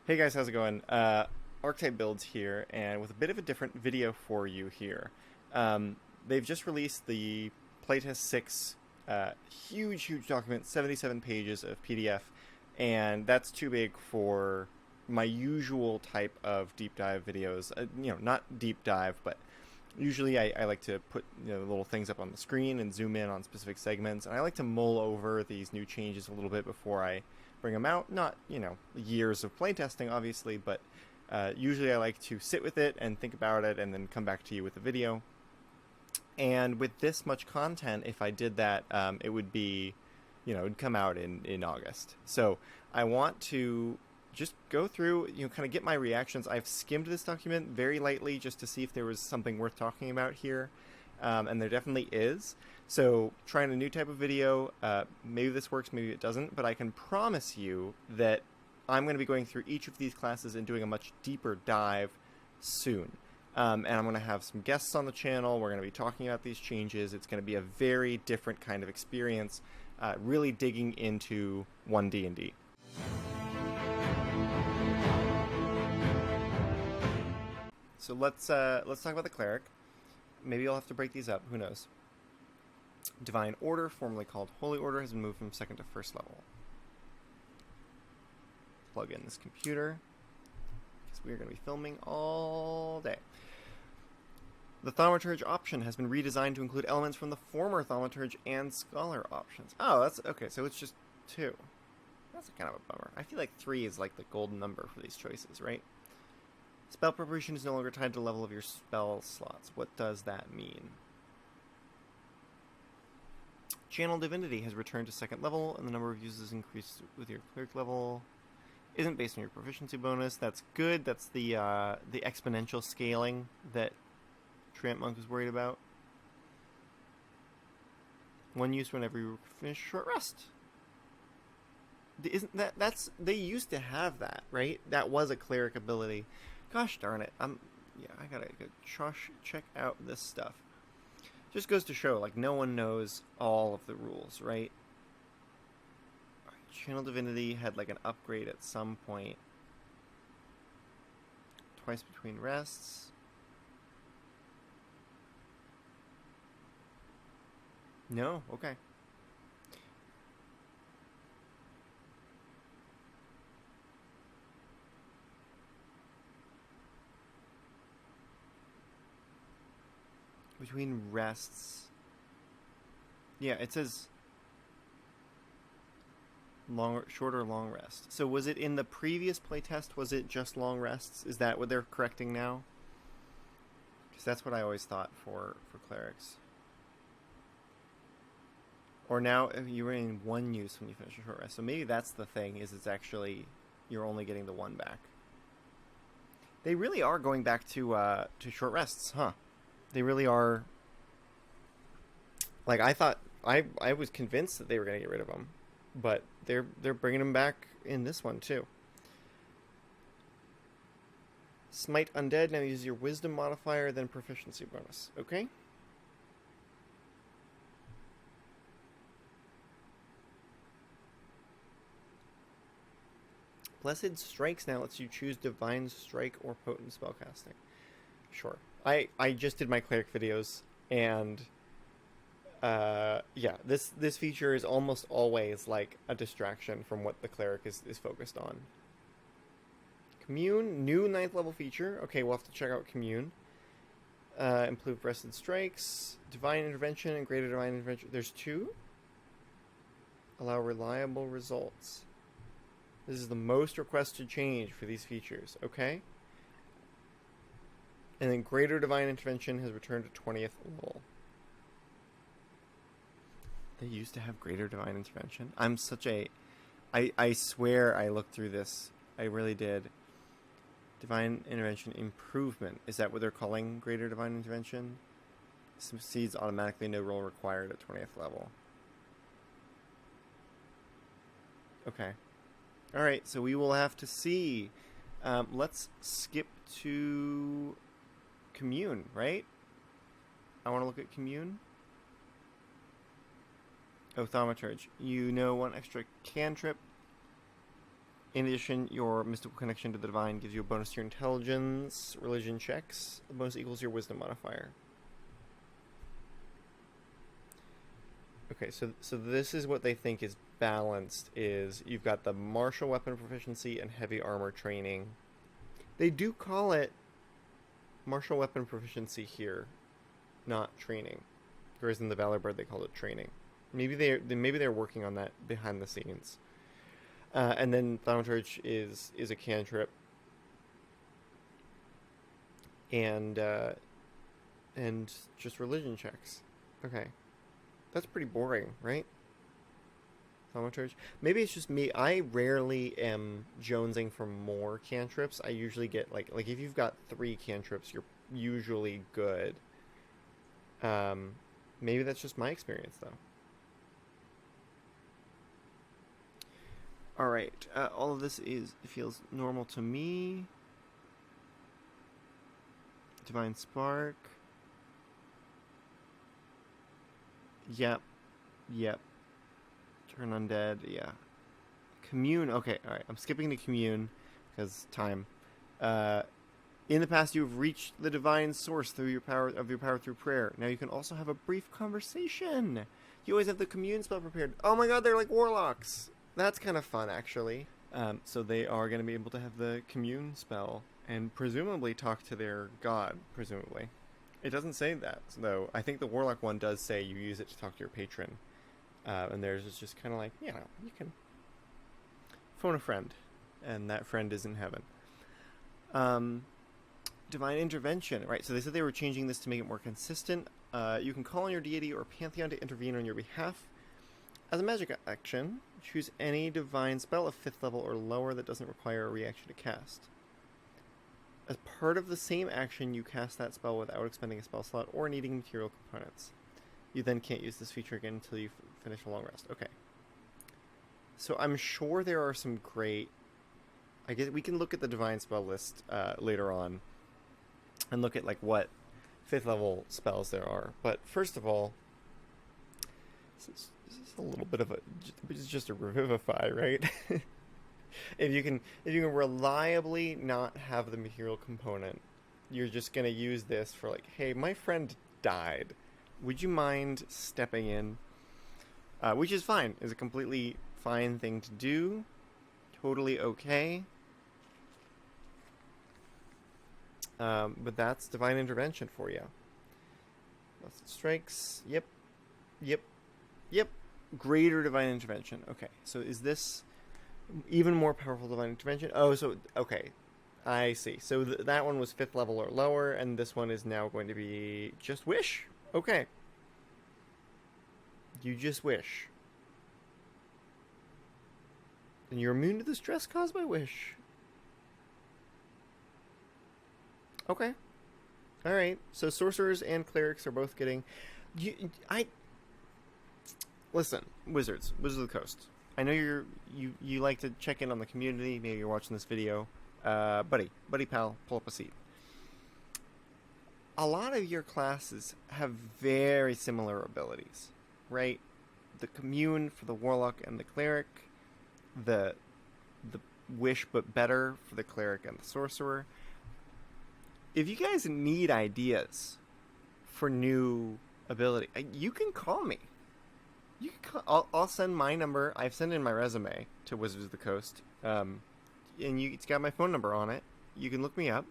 Hey guys, how's it going? Archetype Builds here, and with a bit of a different video for you here. They've just released the Playtest 6 huge document, 77 pages of PDF, and that's too big for my usual type of deep dive videos. Not deep dive, but usually I like to put little things up on the screen and zoom in on specific segments, and I like to mull over these new changes a little bit before I bring them out. Not, years of playtesting, obviously, but usually I like to sit with it and think about it and then come back to you with a video. And with this much content, if I did that, it would be, it'd come out in August. So I want to just go through, kind of get my reactions. I've skimmed this document very lightly just to see if there was something worth talking about here. And there definitely is. So trying a new type of video, maybe this works, maybe it doesn't, but I can promise you that I'm going to be going through each of these classes and doing a much deeper dive soon. And I'm going to have some guests on the channel. We're going to be talking about these changes. It's going to be a very different kind of experience, really digging into OneD&D. So let's talk about the Cleric. Maybe I'll have to break these up. Who knows? Divine Order, formerly called Holy Order, has been moved from 2nd to 1st level. Plug in this computer, because we are going to be filming all day. The Thaumaturge option has been redesigned to include elements from the former Thaumaturge and Scholar options. Oh, that's okay, so it's just 2. That's kind of a bummer. I feel like 3 is like the golden number for these choices, right? Spell preparation is no longer tied to the level of your spell slots. What does that mean? Channel Divinity has returned to 2nd level, and the number of uses increased with your Cleric level. Isn't based on your proficiency bonus. That's good. That's the exponential scaling that Tramp Monk was worried about. 1 use whenever you finish short rest. Isn't that's they used to have that, right? That was a Cleric ability. Gosh darn it. I gotta go check out this stuff. Just goes to show, like, no one knows all of the rules, right? Channel Divinity had, like, an upgrade at some point. Twice between rests. No? Okay. Between rests. Yeah, it says short or long rest. So was it in the previous playtest? Was it just long rests? Is that what they're correcting now? Because that's what I always thought for clerics. Or now you were in 1 use when you finish a short rest. So maybe that's the thing, is it's actually you're only getting the 1 back. They really are going back to short rests, huh? They really are. Like, I thought, I was convinced that they were going to get rid of them, but they're bringing them back in this one too. Smite Undead, now use your Wisdom modifier, then proficiency bonus. Okay. Blessed Strikes now lets you choose Divine Strike or Potent Spellcasting. Sure. I just did my Cleric videos, and yeah, this feature is almost always like a distraction from what the Cleric is focused on. Commune, new 9th level feature. Okay, we'll have to check out Commune. Improved Blessed Strikes, Divine Intervention, and Greater Divine Intervention. There's 2? Allow reliable results. This is the most requested change for these features. Okay. And then Greater Divine Intervention has returned to 20th level. They used to have Greater Divine Intervention. I'm such a... I swear I looked through this. I really did. Divine Intervention Improvement. Is that what they're calling Greater Divine Intervention? Succeeds automatically, no roll required at 20th level. Okay. Alright, so we will have to see. Let's skip to Commune, right? I want to look at Commune. Oh, Thaumaturge. You know 1 extra cantrip In addition, your mystical connection to the divine gives you a bonus to your intelligence, religion checks. The bonus equals your wisdom modifier. Okay, so this is what they think is balanced, is you've got the martial weapon proficiency and heavy armor training. They do call it martial weapon proficiency here, not training. Whereas in the Valor Bird they called it training. Maybe they're working on that behind the scenes. And then Thaumaturge is a cantrip. And just religion checks. Okay. That's pretty boring, right? Thaumaturge. Maybe it's just me. I rarely am jonesing for more cantrips. I usually get like if you've got 3 cantrips, you're usually good. Maybe that's just my experience though. All right. All of this feels normal to me. Divine Spark. Yep. Turn undead, yeah. Commune, okay, alright. I'm skipping to commune, because time. In the past, you've reached the divine source through your power through prayer. Now you can also have a brief conversation. You always have the commune spell prepared. Oh my god, they're like warlocks. That's kind of fun, actually. So they are going to be able to have the commune spell, and presumably talk to their god, presumably. It doesn't say that, though. I think the Warlock one does say you use it to talk to your patron. And theirs is just kind of like, you can phone a friend, and that friend is in heaven. Divine Intervention, right? So they said they were changing this to make it more consistent. You can call on your deity or pantheon to intervene on your behalf. As a magic action, choose any divine spell of 5th level or lower that doesn't require a reaction to cast. As part of the same action, you cast that spell without expending a spell slot or needing material components. You then can't use this feature again until you finish a long rest. Okay. So I'm sure there are some great... I guess we can look at the divine spell list later on and look at like what 5th level spells there are. But first of all, this is a little bit of a... It's just a revivify, right? If you can reliably not have the material component, you're just going to use this for like, hey, my friend died. Would you mind stepping in? Which is fine. Is a completely fine thing to do. Totally okay. But that's divine intervention for you. Strikes. Yep. Greater divine intervention. Okay, so is this... even more powerful divine intervention? Oh, so, okay. I see. So that one was 5th level or lower, and this one is now going to be just wish? Okay. You just wish. And you're immune to the stress caused by wish. Okay. Alright. So sorcerers and clerics are both getting... Listen, Wizards of the Coast. I know you like to check in on the community. Maybe you're watching this video. Buddy pal, pull up a seat. A lot of your classes have very similar abilities, right? The commune for the warlock and the cleric, the wish but better for the cleric and the sorcerer. If you guys need ideas for new ability, you can call me. You can I'll send my number. I've sent in my resume to Wizards of the Coast, and it's got my phone number on it. You can look me up,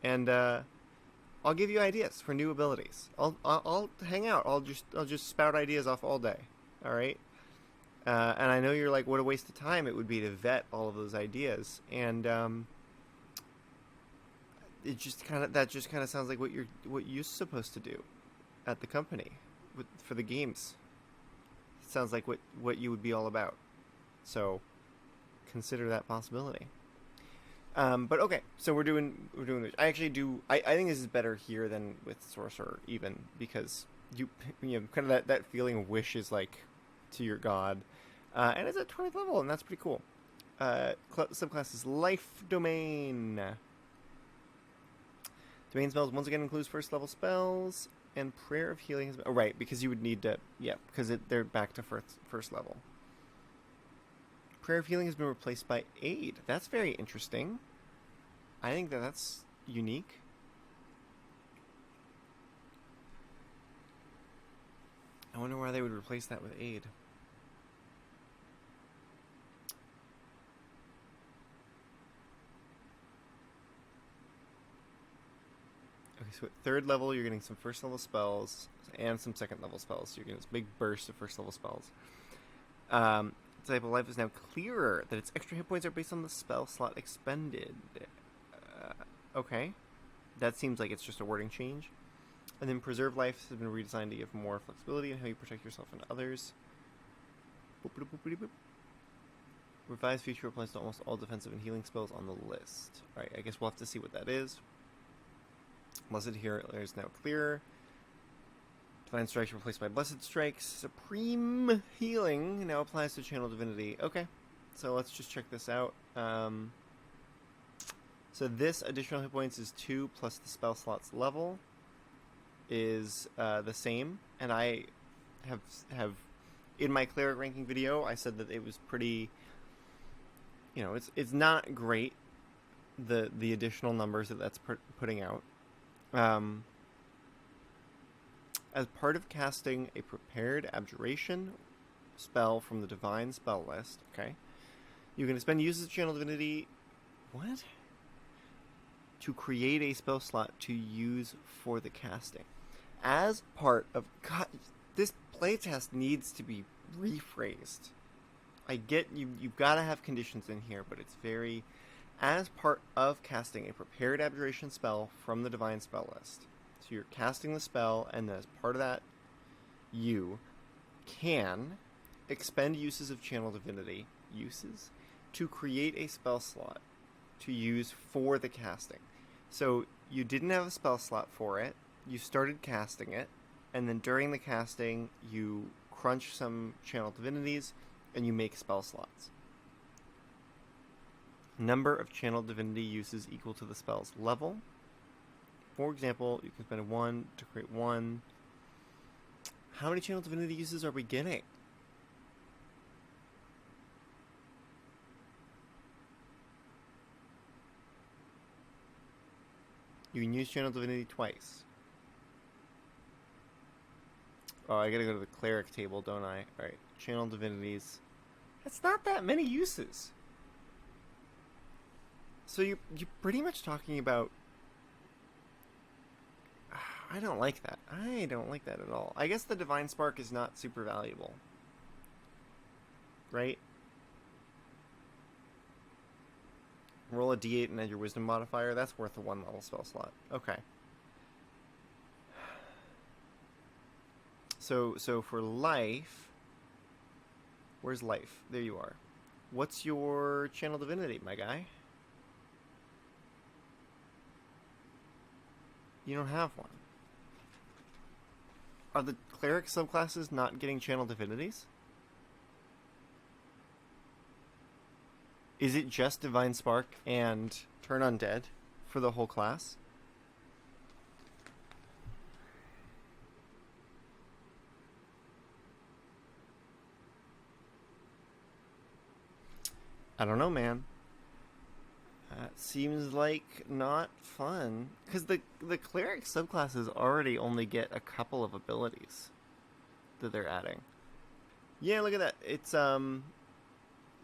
and I'll give you ideas for new abilities. I'll hang out. I'll just spout ideas off all day. All right. And I know you're like, what a waste of time it would be to vet all of those ideas, and that just kind of sounds like what you're supposed to do at the company for the games. Sounds like what you would be all about. So consider that possibility. But okay, so we're doing this. I actually do. I think this is better here than with sorcerer, even because you know kind of that feeling of wish is like to your god, and it's at 20th level, and that's pretty cool. Subclass is life domain. Domain spells once again includes 1st level spells. And prayer of healing has been... Oh, right, because you would need to... Yeah, because they're back to first level. Prayer of Healing has been replaced by Aid. That's very interesting. I think that's unique. I wonder why they would replace that with Aid. Okay, so at third level, you're getting some first level spells and some second level spells. So you're getting this big burst of first level spells. Type of life is now clearer that its extra hit points are based on the spell slot expended. Okay. That seems like it's just a wording change. And then preserve life has been redesigned to give more flexibility in how you protect yourself and others. Boop, boop, boop, boop, boop. Revised feature applies to almost all defensive and healing spells on the list. Alright, I guess we'll have to see what that is. Blessed Healer is now clearer. Divine Strikes replaced by Blessed Strikes. Supreme Healing now applies to Channel Divinity. Okay, so let's just check this out. So this additional hit points is 2 plus the spell slot's level is the same. And I have in my Cleric ranking video, I said that it was pretty, it's not great, the additional numbers that's putting out. As part of casting a prepared abjuration spell from the divine spell list, okay, you can expend uses of Channel Divinity, to create a spell slot to use for the casting. As part of, God, this playtest needs to be rephrased. I get you've got to have conditions in here, but it's very, as part of casting a prepared abjuration spell from the divine spell list. So you're casting the spell, and as part of that, you can expend uses of Channel Divinity to create a spell slot to use for the casting. So you didn't have a spell slot for it, you started casting it, and then during the casting, you crunch some Channel Divinities, and you make spell slots. Number of Channel Divinity uses equal to the spell's level. For example, you can spend 1 to create 1. How many Channel Divinity uses are we getting? You can use Channel Divinity twice. Oh, I gotta go to the Cleric table, don't I? Alright, Channel Divinities. That's not that many uses. So you're pretty much talking about... I don't like that. I don't like that at all. I guess the Divine Spark is not super valuable. Right? Roll a d8 and add your Wisdom modifier. That's worth a 1 level spell slot. Okay. So for life... Where's life? There you are. What's your Channel Divinity, my guy? You don't have one. Are the Cleric subclasses not getting Channel Divinities? Is it just Divine Spark and Turn Undead for the whole class? I don't know, man. Seems like not fun. Because the Cleric subclasses already only get a couple of abilities that they're adding. Yeah, look at that.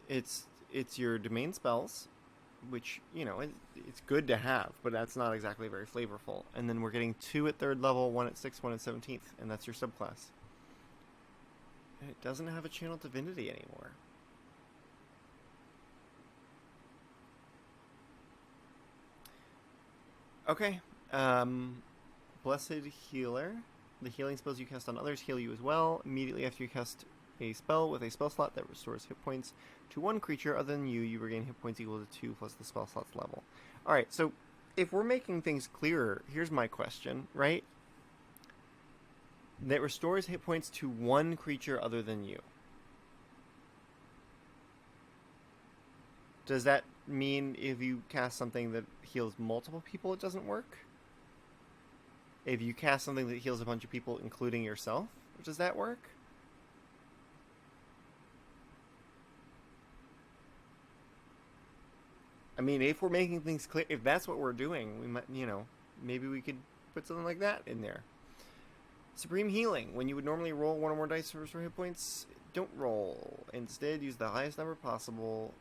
It's your domain spells, which, it's good to have, but that's not exactly very flavorful. And then we're getting 2 at 3rd level, 1 at 6th, 1 at 17th, and that's your subclass. And it doesn't have a Channel Divinity anymore. Okay, Blessed Healer. The healing spells you cast on others heal you as well. Immediately after you cast a spell with a spell slot that restores hit points to one creature other than you, you regain hit points equal to 2 plus the spell slot's level. Alright, so if we're making things clearer, here's my question, right? That restores hit points to one creature other than you. Does that mean if you cast something that heals multiple people, it doesn't work? If you cast something that heals a bunch of people, including yourself, does that work? I mean, if we're making things clear, if that's what we're doing, we might, maybe we could put something like that in there. Supreme Healing. When you would normally roll one or more dice for hit points, don't roll. Instead, use the highest number possible,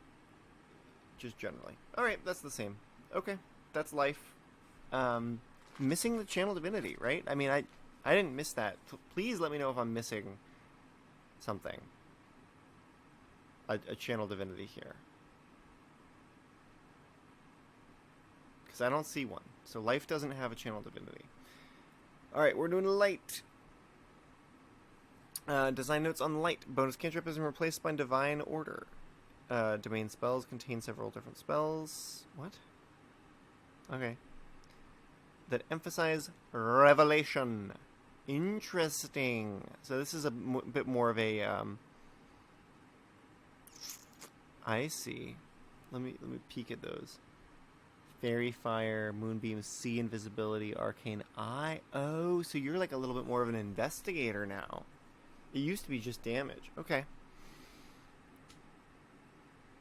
just generally. Alright, that's the same. Okay, that's life. Missing the Channel Divinity, right? I mean, I didn't miss that. Please let me know if I'm missing something. A Channel Divinity here. Because I don't see one. So life doesn't have a Channel Divinity. Alright, we're doing light. Design notes on light. Bonus cantrip is replaced by divine order. Domain spells contain several different spells. What? Okay. That emphasize revelation. Interesting. So this is a bit more of a. I see. Let me peek at those. Fairy Fire, Moonbeam, Sea Invisibility, Arcane Eye. Oh, so you're like a little bit more of an investigator now. It used to be just damage. Okay.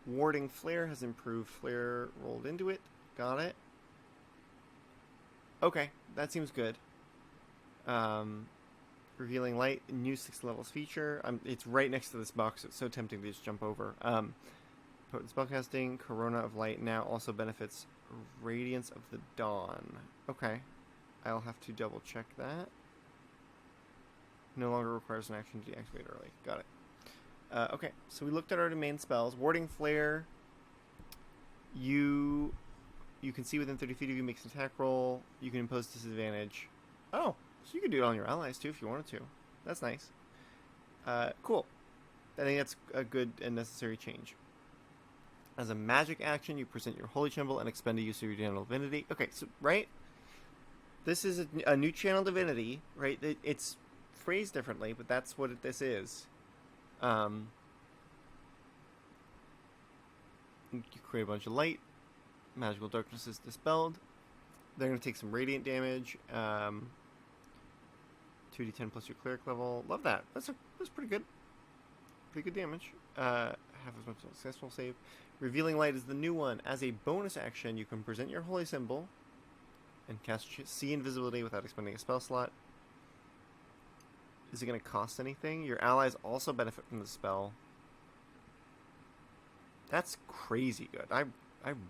Warding Flare has improved. Flare rolled into it. Got it. Okay, that seems good. Revealing Light, new 6 levels feature. It's right next to this box. It's so tempting to just jump over. Potent spellcasting, Corona of Light now also benefits Radiance of the Dawn. Okay. I'll have to double check that. No longer requires an action to deactivate early. Got it. Okay, so we looked at our main spells. Warding Flare. You can see within 30 feet of you, makes an attack roll. You can impose disadvantage. Oh, so you can do it on your allies too if you wanted to. That's nice. Cool. I think that's a good and necessary change. As a magic action, you present your Holy Symbol and expend a use of your Channel Divinity. Okay, so, right? This is a new Channel Divinity, right? It's phrased differently, but that's what this is. You create a bunch of light. Magical darkness is dispelled. They're going to take some radiant damage. 2d10 plus your cleric level. Love that. That's pretty good. Pretty good damage. Half as much successful save. Revealing Light is the new one. As a bonus action, you can present your Holy Symbol and cast See Invisibility without expending a spell slot. Is it going to cost anything? Your allies also benefit from the spell. That's crazy good. I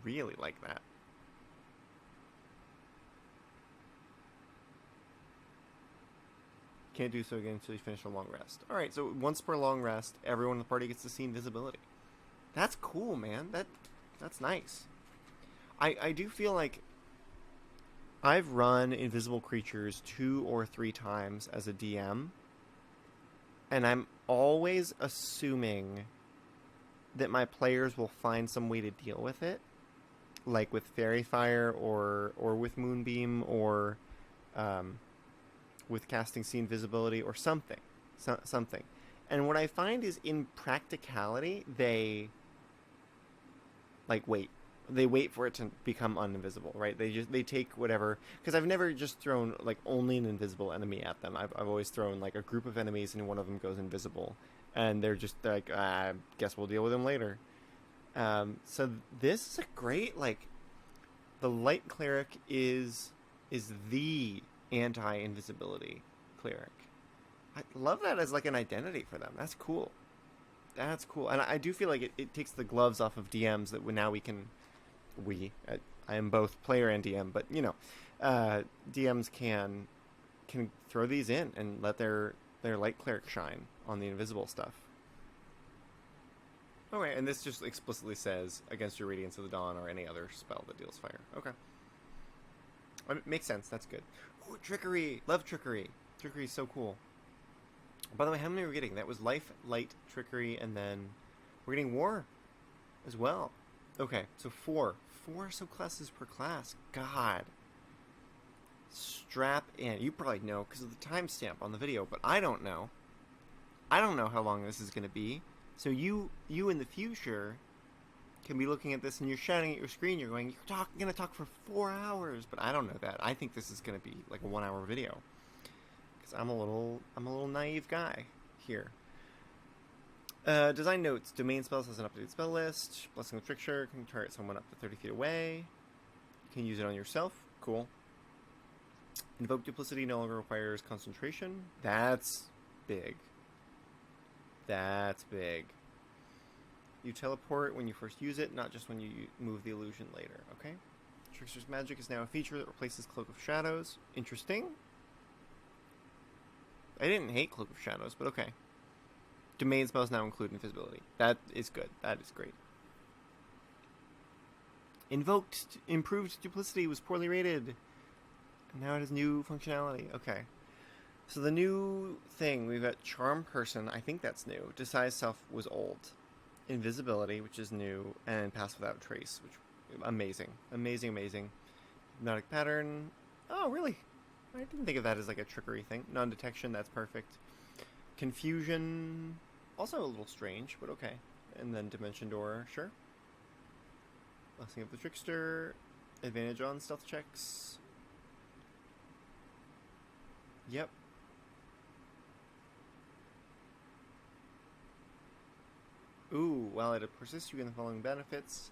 really like that. Can't do so again until you finish a long rest. Alright, so once per long rest, everyone in the party gets to see invisibility. That's cool, man. That's nice. I do feel like I've run invisible creatures 2 or 3 times as a DM, and I'm always assuming that my players will find some way to deal with it, like with Fairy Fire or with Moonbeam or with casting See Invisibility or something. Something. And what I find is in practicality, they wait for it to become uninvisible, right? They take whatever, because I've never just thrown like only an invisible enemy at them. I've always thrown like a group of enemies and one of them goes invisible, and they're just like, I guess we'll deal with them later. So this is a great, like, the light cleric is the anti-invisibility cleric. I love that as like an identity for them. That's cool. That's cool. And I do feel like it takes the gloves off of DMs that now we can... I am both player and DM, but, DMs can throw these in and let their light cleric shine on the invisible stuff. Okay, and this just explicitly says, against your Radiance of the Dawn or any other spell that deals fire. Okay. It makes sense. That's good. Ooh, Trickery! Love Trickery! Trickery is so cool. By the way, how many are we getting? That was Life, Light, Trickery, and then we're getting War as well. Okay, so 4. 4 subclasses per class. God. Strap in. You probably know because of the timestamp on the video, but I don't know. I don't know how long this is going to be. So you in the future can be looking at this and you're shouting at your screen. You're going, you're going to talk for 4 hours, but I don't know that. I think this is going to be like a 1-hour video. I'm a little naive guy here. Design notes. Domain spells has an updated spell list. Blessing of Trickster can target someone up to 30 feet away. You can use it on yourself. Cool. Invoke Duplicity no longer requires concentration. That's big. That's big. You teleport when you first use it, not just when you move the illusion later. Okay. Trickster's Magic is now a feature that replaces Cloak of Shadows. Interesting. I didn't hate Cloak of Shadows, but okay. Domain spells now include invisibility. That is good. That is great. Invoked Improved Duplicity was poorly rated. And now it has new functionality. Okay. So the new thing, we've got Charm Person. I think that's new. Disguise Self was old. Invisibility, which is new. And Pass Without Trace, which amazing. Amazing, amazing. Hypnotic Pattern. Oh, really? I didn't think of that as like a trickery thing. Non-detection, that's perfect. Confusion, also a little strange, but okay. And then Dimension Door, sure. Blessing of the Trickster. Advantage on stealth checks. Yep. Ooh, while it persists, you get the following benefits.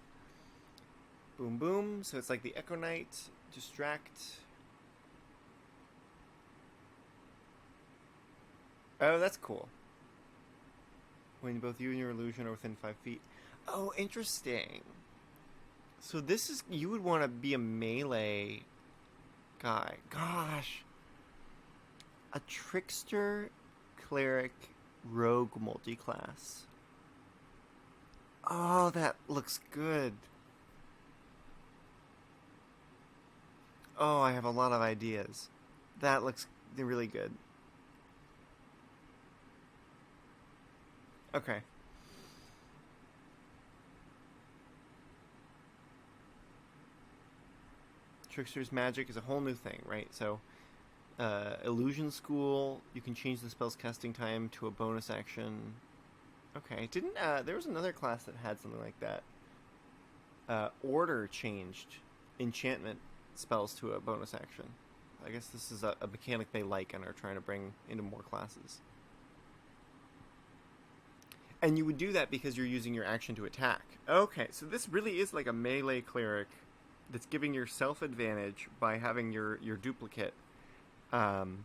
Boom, boom. So it's like the Echo Knight. Distract. Oh, that's cool. When both you and your illusion are within 5 feet. Oh, interesting. So this is... You would want to be a melee guy. Gosh. A Trickster, Cleric, Rogue multi-class. Oh, that looks good. Oh, I have a lot of ideas. That looks really good. Okay. Trickster's Magic is a whole new thing, right? So, Illusion School, you can change the spell's casting time to a bonus action. Okay, didn't, there was another class that had something like that. Order changed enchantment spells to a bonus action. I guess this is a mechanic they like and are trying to bring into more classes. And you would do that because you're using your action to attack. Okay, so this really is like a melee cleric that's giving yourself advantage by having your duplicate. And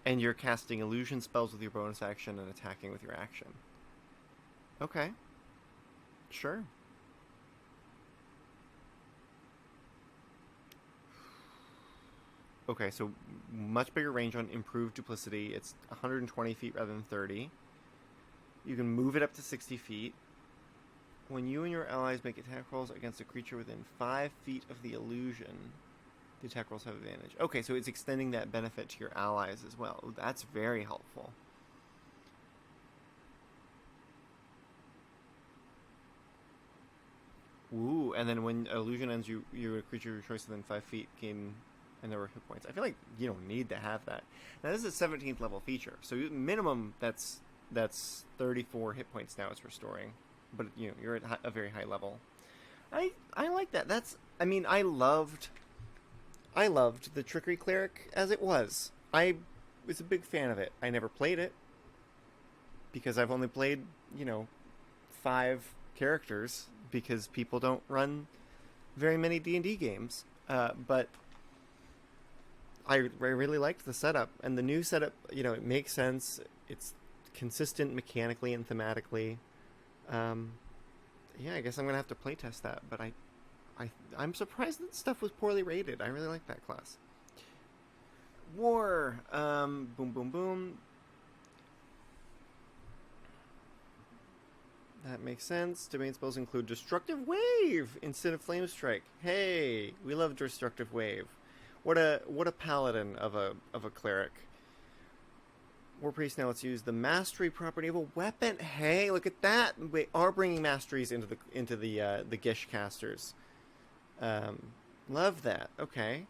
you're casting illusion spells with your bonus action and attacking with your action. Okay. Sure. Okay, so much bigger range on improved duplicity. It's 120 feet rather than 30. You can move it up to 60 feet. When you and your allies make attack rolls against a creature within 5 feet of the illusion, the attack rolls have advantage. Okay, so it's extending that benefit to your allies as well. Ooh, that's very helpful. Ooh, and then when illusion ends, you're a creature of your choice within 5 feet gain a number of hit points. I feel like you don't need to have that. Now this is a 17th level feature, so minimum that's 34 hit points now it's restoring, but you're at a very high level. I like that. I loved the Trickery Cleric as it was. I was a big fan of it. I never played it because I've only played 5 characters because people don't run very many D&D games. But I really liked the setup, and the new setup. It makes sense. It's consistent mechanically and thematically. Yeah, I guess I'm gonna have to playtest that, but I'm surprised that stuff was poorly rated. I really like that class. War. Boom, boom, boom. That makes sense. Domain spells include Destructive Wave instead of Flame Strike. Hey, we love Destructive Wave. What a paladin of a cleric. War Priest, now let's use the mastery property of a weapon. Hey, look at that. We are bringing masteries into the Gish casters. Love that. Okay.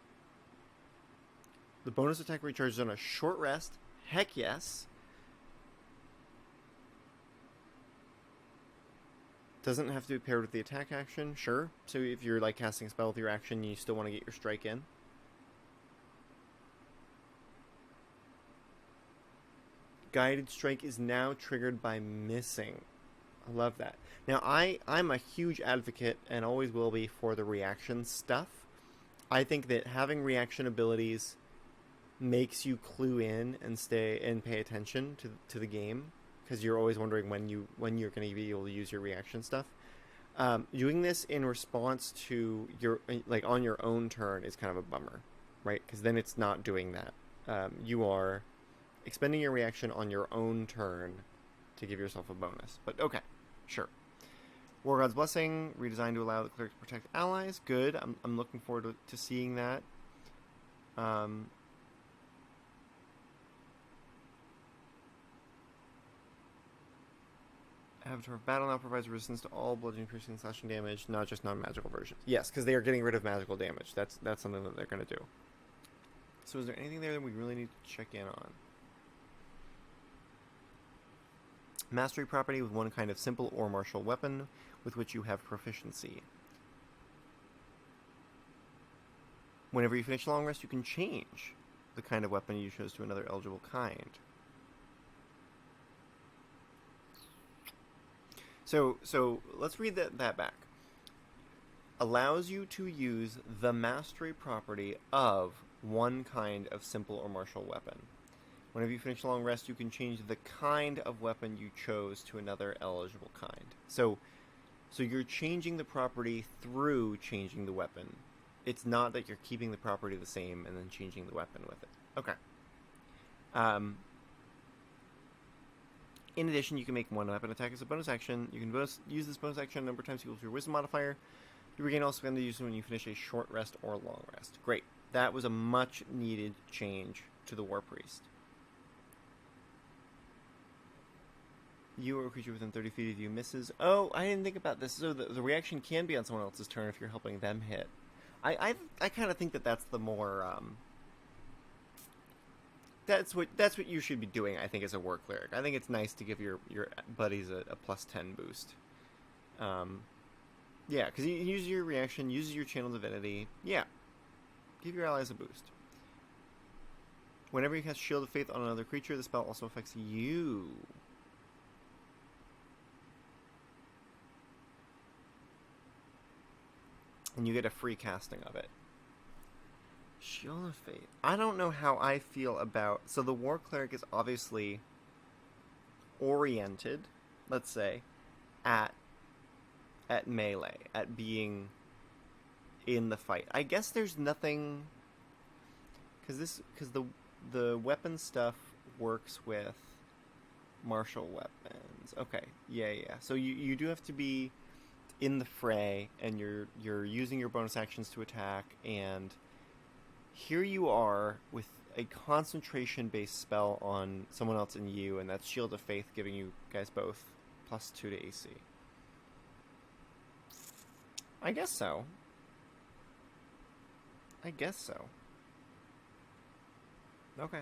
The bonus attack recharges on a short rest. Heck yes. Doesn't have to be paired with the attack action. Sure. So if you're like casting a spell with your action, you still want to get your strike in. Guided strike is now triggered by missing. I love that. Now, I'm a huge advocate, and always will be, for the reaction stuff. I think that having reaction abilities makes you clue in and stay and pay attention to the game, because you're always wondering when you're going to be able to use your reaction stuff. Doing this in response to your, like, on your own turn is kind of a bummer, right? Because then it's not doing that. You are expending your reaction on your own turn to give yourself a bonus. But okay, sure. War God's Blessing, redesigned to allow the cleric to protect allies. Good. I'm looking forward to seeing that. Avatar of Battle now provides resistance to all bludgeoning, piercing, slashing damage, not just non-magical versions. Yes, because they are getting rid of magical damage. That's something that they're going to do. So is there anything there that we really need to check in on? Mastery property with one kind of simple or martial weapon with which you have proficiency. Whenever you finish a long rest, you can change the kind of weapon you chose to another eligible kind. So let's read that back. Allows you to use the mastery property of one kind of simple or martial weapon. Whenever you finish a long rest, you can change the kind of weapon you chose to another eligible kind. So you're changing the property through changing the weapon. It's not that you're keeping the property the same and then changing the weapon with it. Okay. In addition, you can make one weapon attack as a bonus action. You can use this bonus action a number of times equal to your wisdom modifier. You regain also going to use it when you finish a short rest or long rest. Great. That was a much needed change to the War Priest. You or a creature within 30 feet of you misses. Oh, I didn't think about this. So the reaction can be on someone else's turn if you're helping them hit. I kind of think that's the more that's what you should be doing, I think, as a war cleric. I think it's nice to give your buddies a plus 10 boost. Yeah, because you use your reaction, uses your channel divinity. Yeah, give your allies a boost. Whenever you cast Shield of Faith on another creature, the spell also affects you. And you get a free casting of it. Shield of Faith. I don't know how I feel about... So the War Cleric is obviously oriented, let's say, at melee, at being in the fight. I guess there's nothing... Because the weapon stuff works with martial weapons. Okay, yeah. So you do have to be in the fray, and you're using your bonus actions to attack, and here you are with a concentration-based spell on someone else and you, and that's Shield of Faith, giving you guys both +2 to AC. I guess so. Okay.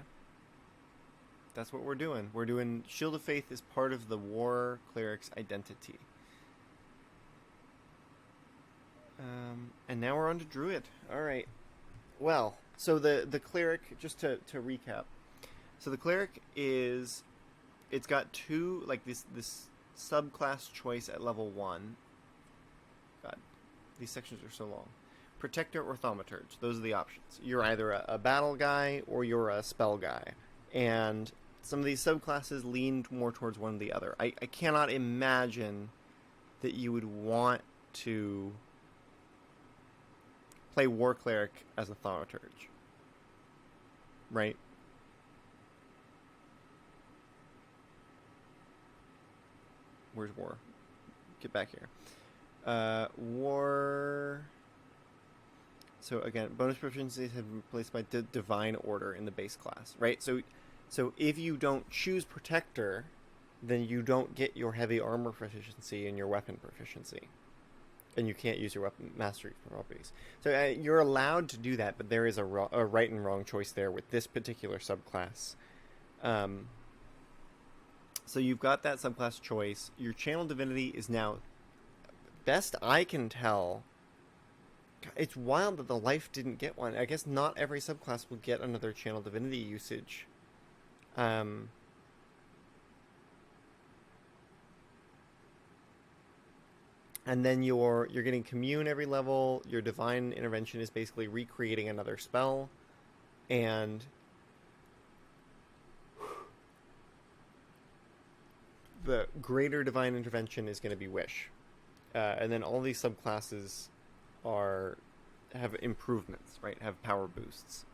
That's what we're doing. We're doing Shield of Faith as part of the War Cleric's identity. And now we're on to Druid. Alright. Well, so the Cleric, just to recap. So the Cleric is... It's got two, like, this subclass choice at level 1. God, these sections are so long. Protector or Thaumaturge. Those are the options. You're either a battle guy or you're a spell guy. And some of these subclasses lean more towards one or the other. I cannot imagine that you would want to play War Cleric as a Thaumaturge. Right? Where's War? Get back here. War... So again, bonus proficiencies have been replaced by Divine Order in the base class, right? So if you don't choose Protector, then you don't get your heavy armor proficiency and your weapon proficiency. And you can't use your weapon mastery properties. So you're allowed to do that, but there is a right and wrong choice there with this particular subclass. So you've got that subclass choice. Your Channel Divinity is now, best I can tell... It's wild that the Life didn't get one. I guess not every subclass will get another Channel Divinity usage. And then you're getting commune every level. Your divine intervention is basically recreating another spell, and the greater divine intervention is going to be wish. And then all these subclasses have improvements, right? Have power boosts.